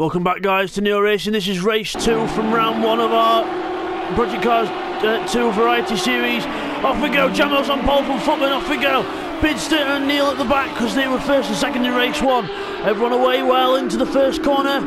Welcome back, guys, to Neo Racing. This is race 2 from round 1 of our Project Cars 2 Variety Series. Off we go, Jamo's on pole from Footman, off we go. Bidster and Neil at the back because they were first and second in race 1. Everyone away well into the first corner.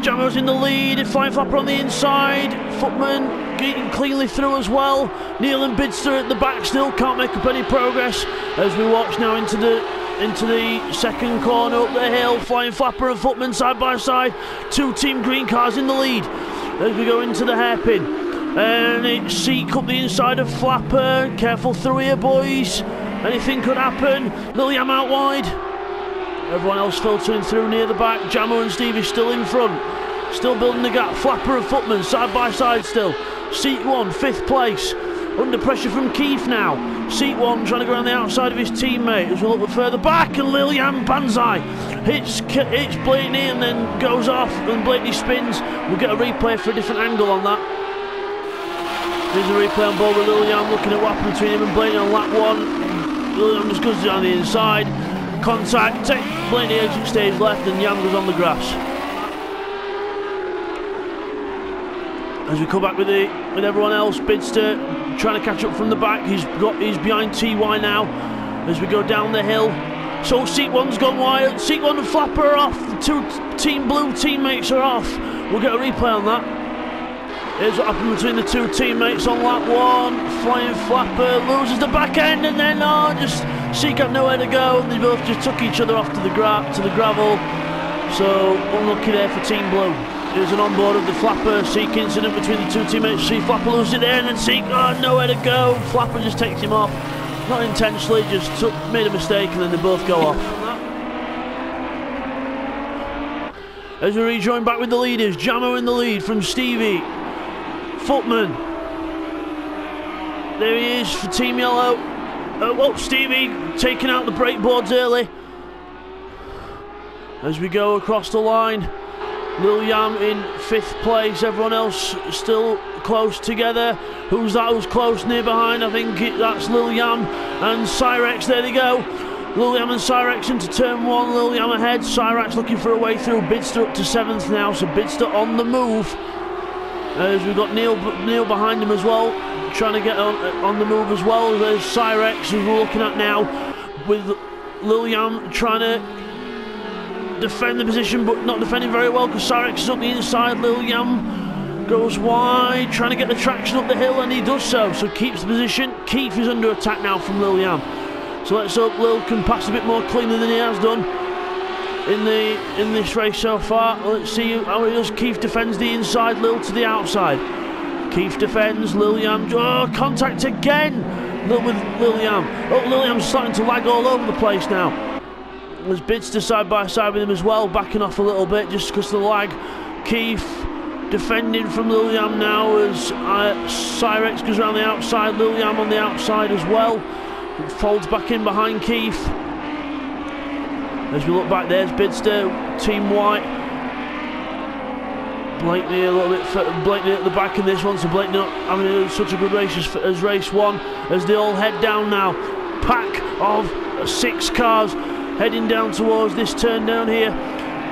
Jamo's in the lead, Flying Flapper on the inside. Footman getting cleanly through as well. Neil and Bidster at the back still can't make up any progress as we watch now into the second corner up the hill. Flying Flapper and Footman side by side. Two Team Green cars in the lead as we go into the hairpin. And it's Seek up the inside of Flapper. Careful through here, boys. Anything could happen. Liliam out wide. Everyone else filtering through near the back. Jamo and Stevie still in front. Still building the gap. Flapper and Footman side by side still. Seat 1, 5th place. Under pressure from Keith now. Seat 1 trying to go around the outside of his teammate as we look further back, and Lilian Banzai hits Blakeney and then goes off, and Blakeney spins. We'll get a replay for a different angle on that. There's a replay on board with Lilian, looking at what happened between him and Blakeney on lap 1. Lilian just goes down the inside. Contact, Blakeney exit stage left, and Yam goes on the grass. As we come back with everyone else, Bidster trying to catch up from the back. He's behind TY now as we go down the hill. So Seat 1's gone wide. Seat 1 and Flapper are off. The two Team Blue teammates are off. We'll get a replay on that. Here's what happened between the two teammates on lap 1. Flying Flapper loses the back end, and then just Seek had nowhere to go. They both just took each other off to the gravel. So unlucky there for Team Blue. There's an onboard of the Flapper Seek incident between the two teammates. See Flapper loses it there, and then Seek, nowhere to go. Flapper just takes him off. Not intentionally, just made a mistake, and then they both go off. As we rejoin back with the leaders, Jamo in the lead from Stevie. Footman. There he is for Team Yellow. Stevie taking out the brake boards early. As we go across the line. Liliam in 5th place, everyone else still close together. Who's that who's close near behind? I think that's Liliam and Cyrex, there they go. Liliam and Cyrex into turn 1, Liliam ahead, Cyrex looking for a way through. Bidster up to 7th now, so Bidster on the move. As we've got Neil behind him as well, trying to get on the move as well. There's Cyrex, who we're looking at now, with Liliam trying to defend the position, but not defending very well because Cyrex is up the inside. Liliam goes wide, trying to get the traction up the hill, and he does so keeps the position. Keith is under attack now from Liliam, so let's hope Lil can pass a bit more cleanly than he has done in this race so far. Let's see how he does. Keith defends the inside, Lil to the outside. Keith defends, Liliam, contact again with Liliam. Liliam's starting to lag all over the place now. There's Bidster side by side with him as well, backing off a little bit just because of the lag. Keith defending from Liliam now as Cyrex goes around the outside. Liliam on the outside as well. It folds back in behind Keith. As we look back, there's Bidster, Team White. Blakeney a little bit, Blakeney at the back in this one, so Blakeney not having such a good race as race 1, as they all head down now. Pack of 6 cars heading down towards this turn down here,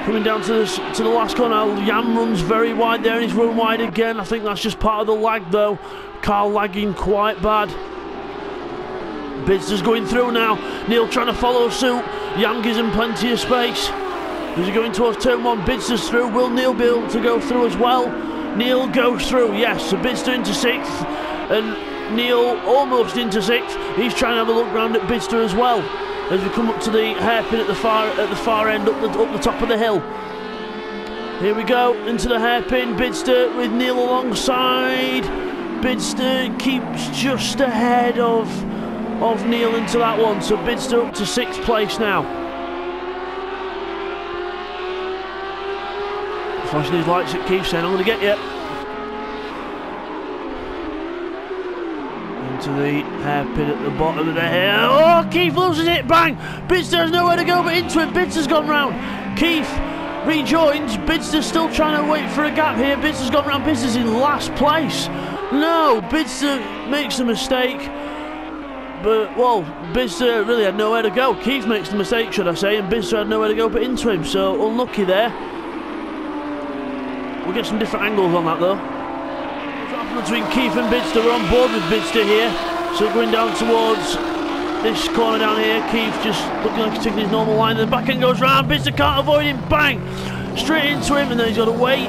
coming down to the last corner. Yam runs very wide there, and he's run wide again. I think that's just part of the lag though. Car lagging quite bad. Bidster's going through now. Neil trying to follow suit. Yam gives him plenty of space. As he's going towards turn 1, Bidster's through. Will Neil be able to go through as well? Neil goes through, yes. So Bidster into 6th, and Neil almost into 6th. He's trying to have a look round at Bidster as well. As we come up to the hairpin at the far end, up the top of the hill. Here we go into the hairpin. Bidster with Neil alongside. Bidster keeps just ahead of Neil into that one. So Bidster up to 6th place now. Flashing his lights at Keith, saying, "I'm going to get you." To the hairpin at the bottom of the hill. Oh, Keith loses it, bang! Bidster has nowhere to go but into it. Bidster's gone round. Keith rejoins. Bidster's still trying to wait for a gap here. Bidster's gone round. Bidster's in last place. No, Bidster makes a mistake. But, well, Bidster really had nowhere to go. Keith makes the mistake, should I say, and Bidster had nowhere to go but into him. So, unlucky there. We'll get some different angles on that though. What's happening between Keith and Bidster? We're on board with Bidster here. So going down towards this corner down here. Keith just looking like he's taking his normal line. And the back end goes round. Bidster can't avoid him. Bang! Straight into him, and then he's got to wait.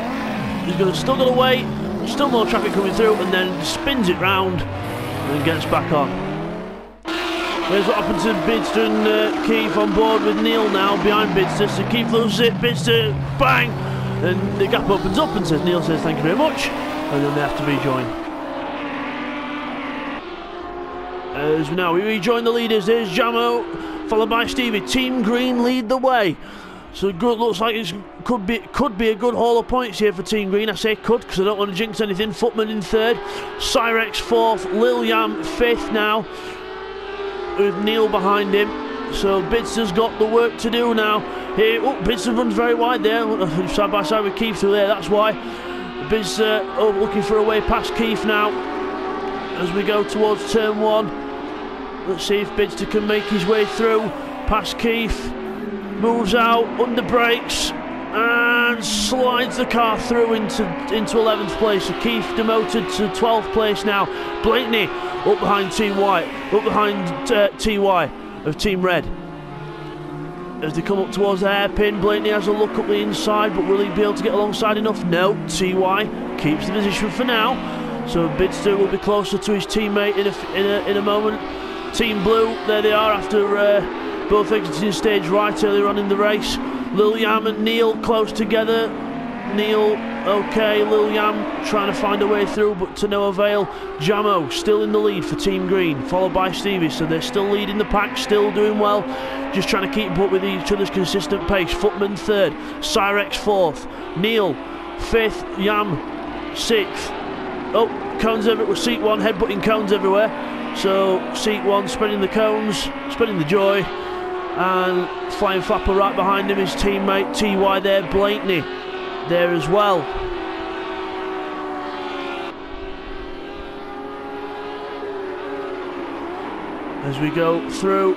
Still got to wait. Still more traffic coming through, and then spins it round and gets back on. Here's what happened to Bidster and Keith on board with Neil now behind Bidster. So Keith loses it. Bidster, bang! And the gap opens up, and Neil says thank you very much, and then they have to rejoin. As we rejoin the leaders. There's Jamo, followed by Stevie. Team Green lead the way. So good, looks like it could be a good haul of points here for Team Green. I say could because I don't want to jinx anything. Footman in third, Cyrex fourth, Lil Yam fifth now, with Neil behind him. So Bidster's got the work to do now. Here, Bidster runs very wide there, side by side with Keith through there. That's why Bidster looking for a way past Keith now. As we go towards turn one, let's see if Bidster can make his way through past Keith. Moves out, under brakes, and slides the car through into 11th place. So Keith demoted to 12th place now. Blakeney up behind Team White, up behind TY of Team Red. As they come up towards the hairpin, Blakeney has a look up the inside, but will he be able to get alongside enough? No, TY keeps the position for now. So Bidster will be closer to his teammate in a moment. Team Blue, there they are after both exiting stage right earlier on in the race. Lil Yam and Neil close together. Neil, okay, Lil Yam trying to find a way through, but to no avail. Jamo still in the lead for Team Green, followed by Stevie, so they're still leading the pack, still doing well, just trying to keep up with each other's consistent pace. Footman third, Cyrex fourth, Neil fifth, Yam sixth. Oh, cones everywhere with seat one, headbutting cones everywhere. So seat one spreading the cones, spreading the joy, and flying flapper right behind him, his teammate TY there, Blakeney there as well. As we go through,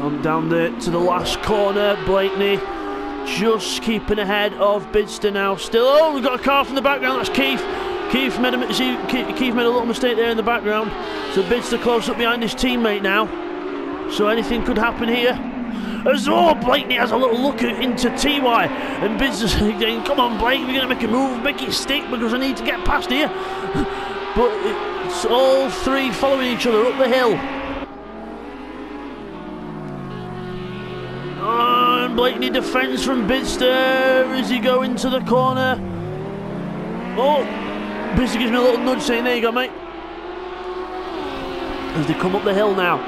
on down there to the last corner, Blakeney just keeping ahead of Bidster now. Still, oh, we've got a car from the background. That's Keith. Keith made a little mistake there in the background. So Bidster close up behind his teammate now. So anything could happen here. As Blakeney has a little look into TY, and Bidster's saying, "Come on, Blake, we're going to make a move, make it stick because I need to get past here." But it's all three following each other up the hill. Blakeney defends from Bidster as he go into the corner. Oh, Bidster gives me a little nudge saying, "There you go, mate." As they come up the hill now.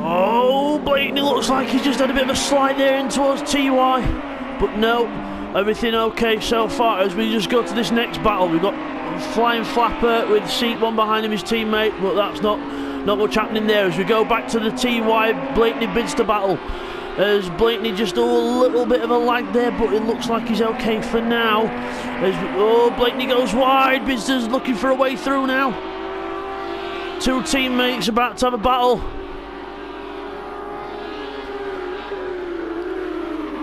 Oh, Blakeney looks like he's just had a bit of a slide there in towards TY, but no. Everything okay so far. As we just go to this next battle, we've got Flying Flapper with seat one behind him, his teammate, but that's not much happening there. As we go back to the TY Blakeney Bidster battle, as Blakeney just a little bit of a lag there, but it looks like he's okay for now. Blakeney goes wide. Bidster's looking for a way through now. Two teammates about to have a battle.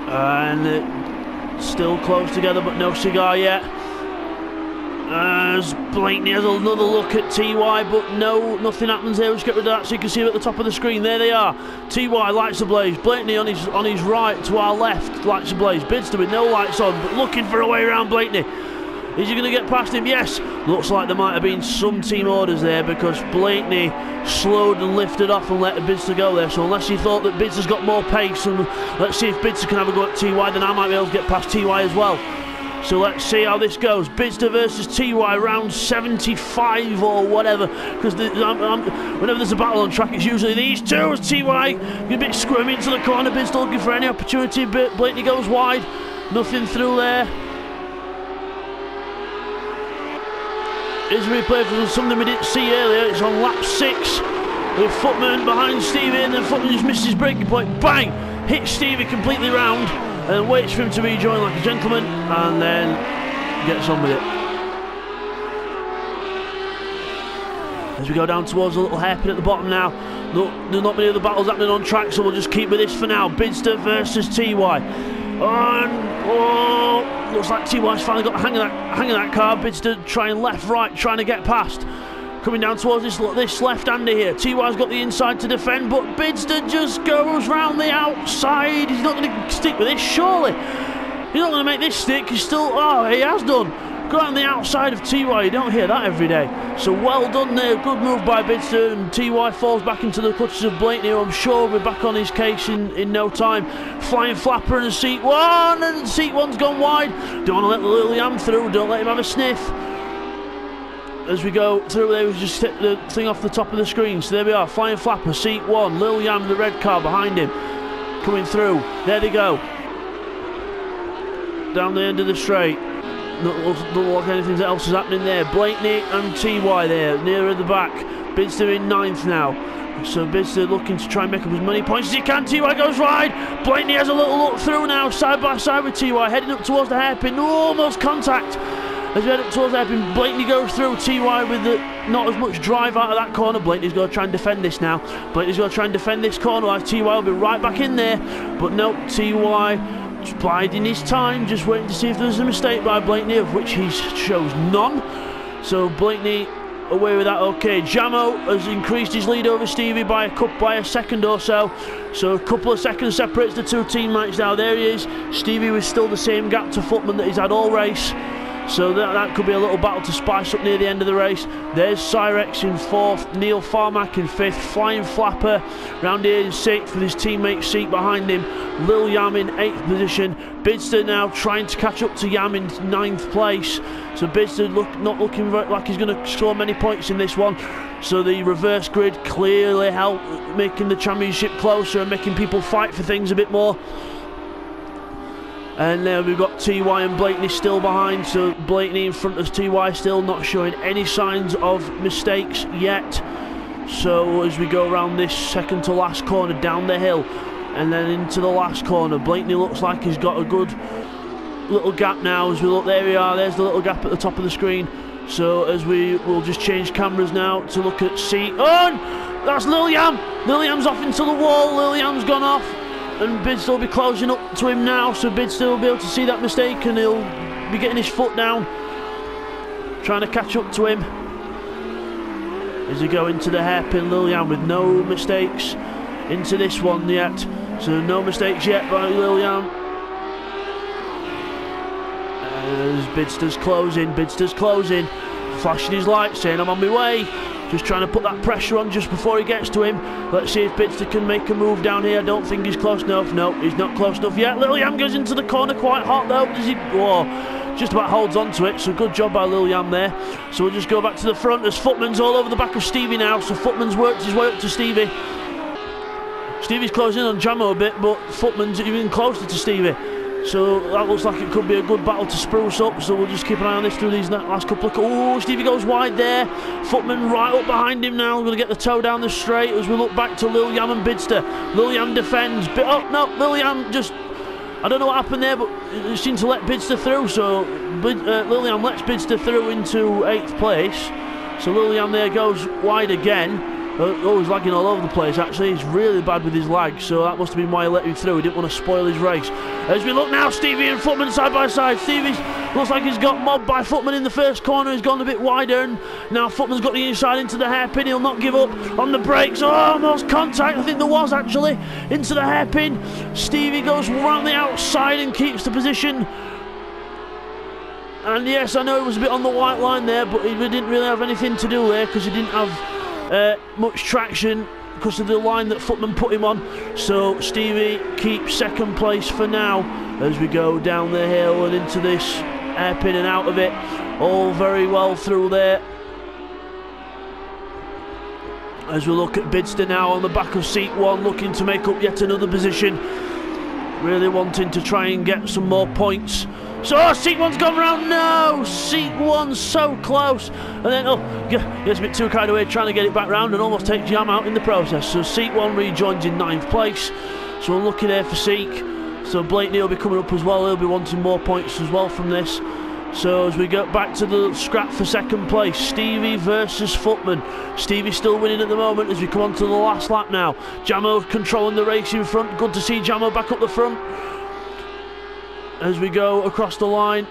And still close together, but no cigar yet. As Blakeney has another look at TY, but no, nothing happens there. Let's get rid of that so you can see them at the top of the screen. There they are. TY lights ablaze. Blakeney on his right to our left, lights ablaze. Bidster with no lights on, but looking for a way around Blakeney. Is he going to get past him? Yes. Looks like there might have been some team orders there because Blakeney slowed and lifted off and let Bidster go there. So unless he thought that Bidster's got more pace, and let's see if Bidster can have a go at TY, then I might be able to get past TY as well. So let's see how this goes. Bidster versus TY, round 75 or whatever. Because whenever there's a battle on track, it's usually these two. As TY a bit squirmy into the corner. Bidster looking for any opportunity, but Blakeney goes wide. Nothing through there. Here's a replay for something we didn't see earlier. It's on lap 6 with Footman behind Stevie, and then Footman just misses his breaking point. Bang! Hits Stevie completely round and waits for him to rejoin like a gentleman, and then gets on with it. As we go down towards a little hairpin at the bottom now. Look, there's not many other battles happening on track, so we'll just keep with this for now. Bidster versus TY. And looks like TY's finally got the hang of that car. Bidster trying left, right, trying to get past. Coming down towards this left-hander here. TY's got the inside to defend, but Bidster just goes round the outside. He's not going to stick with this, surely. He's not going to make this stick. He's still... Oh, he has done. Go on the outside of TY. You don't hear that every day. So well done there. Good move by Bidster. And TY falls back into the clutches of Blakeney, who I'm sure will be back on his case in no time. Flying flapper and seat one. And seat one's gone wide. Don't want to let the Lil Yam through. Don't let him have a sniff. As we go through there, we just hit the thing off the top of the screen. So there we are. Flying flapper, seat one. Lil Yam, the red car behind him. Coming through. There they go. Down the end of the straight. Don't look like anything else is happening there. Blakeney and TY there, nearer the back. Bidster in 9th now. So Bidster looking to try and make up as many points as he can. TY goes wide. Blakeney has a little look through now, side by side with TY, heading up towards the hairpin. Almost contact. As we head up towards the hairpin, Blakeney goes through. TY with not as much drive out of that corner. Blakeney's going to try and defend this now. Blakeney's going to try and defend this corner. Like TY will be right back in there. But no, TY just biding his time, just waiting to see if there's a mistake by Blakeney, of which he shows none. So Blakeney away with that. Okay, Jamo has increased his lead over Stevie by a second or so. So a couple of seconds separates the two teammates now. There he is. Stevie with still the same gap to Footman that he's had all race. So that could be a little battle to spice up near the end of the race. There's Cyrex in 4th, Neil Farmack in 5th, Flying Flapper round here in 6th with his teammate Seek behind him. Lil Yam in 8th position. Bidster now trying to catch up to Yam in 9th place. So Bidster not looking like he's going to score many points in this one. So the reverse grid clearly helped making the championship closer and making people fight for things a bit more. And now we've got TY and Blakeney still behind, so Blakeney in front of TY still not showing any signs of mistakes yet. So as we go around this second to last corner down the hill and then into the last corner, Blakeney looks like he's got a good little gap now. As we look, there we are, there's the little gap at the top of the screen. So as will just change cameras now to look at C. Oh, that's Lil Yam. Lil Yam's off into the wall. Lil Yam's gone off. And Bidster will be closing up to him now, so Bidster will be able to see that mistake and he'll be getting his foot down, trying to catch up to him. As they go into the hairpin, Lil Yam with no mistakes into this one yet. So no mistakes yet by Lil Yam. As Bidster's closing, flashing his light, saying I'm on my way. Just trying to put that pressure on just before he gets to him. Let's see if Bidster can make a move down here. I don't think he's close enough. No, he's not close enough yet. Lil Yam goes into the corner quite hot though. Does he? Whoa, just about holds on to it. So good job by Lil Yam there. So we'll just go back to the front as Footman's all over the back of Stevie now. So Footman's worked his way up to Stevie. Stevie's closing on Jamo a bit, but Footman's even closer to Stevie. So that looks like it could be a good battle to spruce up. So we'll just keep an eye on this through these last couple of... Oh, Stevie goes wide there. Footman right up behind him now. We're going to get the toe down the straight as we look back to Lil Yam and Bidster. Lil Yam defends. Oh, no, Lil Yam just... I don't know what happened there, but it seemed to let Bidster through. So Lil Yam lets Bidster through into 8th place. So Lil Yam there goes wide again. Oh, he's lagging all over the place actually. He's really bad with his lag, so that must have been why he let him through. He didn't want to spoil his race. As we look now, Stevie and Footman side by side. Stevie looks like he's got mobbed by Footman in the first corner. He's gone a bit wider, and now Footman's got the inside into the hairpin. He'll not give up on the brakes. Oh, almost contact. I think there was actually into the hairpin. Stevie goes round the outside and keeps the position. And yes, I know it was a bit on the white line there, but he didn't really have anything to do there because he didn't have much traction because of the line that Footman put him on. So Stevie keeps 2nd place for now as we go down the hill and into this hairpin and out of it. All very well through there. As we look at Bidster now on the back of seat 1, looking to make up yet another position. Really wanting to try and get some more points. So seat 1's gone round. No, seat 1's so close, and then gets a bit too carried away trying to get it back round and almost takes Yam out in the process. So seat 1 rejoins in 9th place. So unlucky there for Seek. So Blakeney will be coming up as well. He'll be wanting more points as well from this. So as we get back to the scrap for second place, Stevie versus Footman. Stevie still winning at the moment as we come on to the last lap now. Jamo controlling the race in front. Good to see Jamo back up the front. As we go across the line,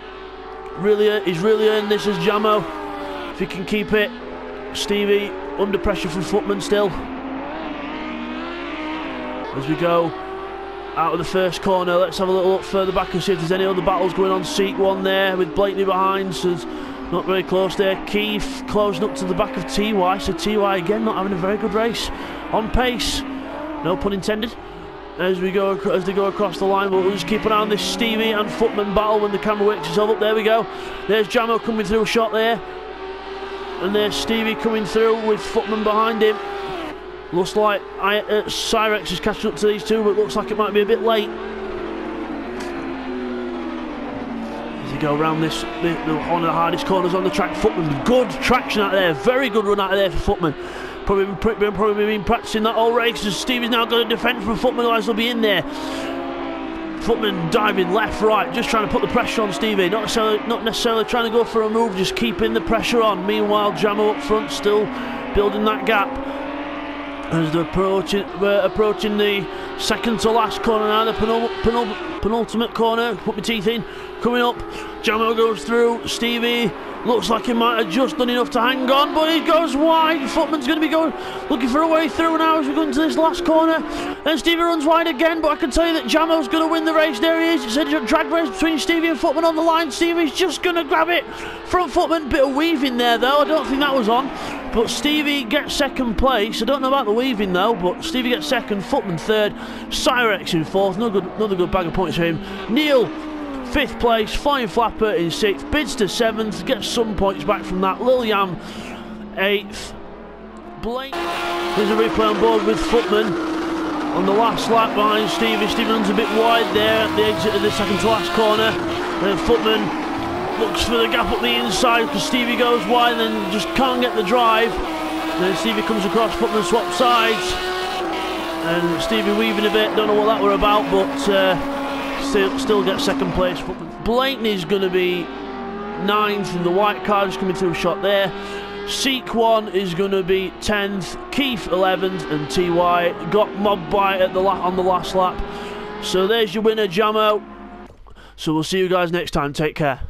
he's really earned this as Jamo. If he can keep it, Stevie under pressure from Footman still. As we go out of the first corner, let's have a little look further back and see if there's any other battles going on. Seek one there with Blakeney behind, so it's not very close there. Keith closing up to the back of TY, so TY again not having a very good race. On pace, no pun intended, as they go across the line. But we'll just keep an eye on this Stevie and Footman battle when the camera wakes itself up. There we go. There's Jamo coming through a shot there, and there's Stevie coming through with Footman behind him. Looks like Cyrex is catching up to these two, but looks like it might be a bit late. As you go around one of the hardest corners on the track, Footman, good traction out of there, very good run out of there for Footman. Probably been practicing that all race, as Stevie's now got to defend from Footman, otherwise he'll be in there. Footman diving left, right, just trying to put the pressure on Stevie, not necessarily trying to go for a move, just keeping the pressure on. Meanwhile, Jamo up front still building that gap. As they're approaching the second to last corner now, the penultimate corner, put my teeth in, coming up. Jamo goes through. Stevie looks like he might have just done enough to hang on, but he goes wide. Footman's going to be looking for a way through now as we go into this last corner. And Stevie runs wide again, but I can tell you that Jamo's going to win the race. There he is. It's a drag race between Stevie and Footman on the line. Stevie's just going to grab it from Footman. Bit of weaving there though, I don't think that was on. But Stevie gets second place. I don't know about the weaving though, but Stevie gets second, Footman third, Cyrex in fourth. Another good bag of points for him. Neil, fifth place, Flying Flapper in sixth, Bidster seventh, gets some points back from that. Lil Yam, eighth. Blake, there's a replay on board with Footman on the last lap behind Stevie. Stevie runs a bit wide there at the exit of the second to last corner. And Footman looks for the gap up the inside because Stevie goes wide and then just can't get the drive. And then Stevie comes across, Footman swaps sides, and Stevie weaving a bit, don't know what that were about, but still gets second place. Blakeney's going to be ninth, and the white card is coming through a shot there. Seek 1 is going to be 10th, Keith 11th, and TY got mobbed by on the last lap. So there's your winner, Jamo. So we'll see you guys next time, take care.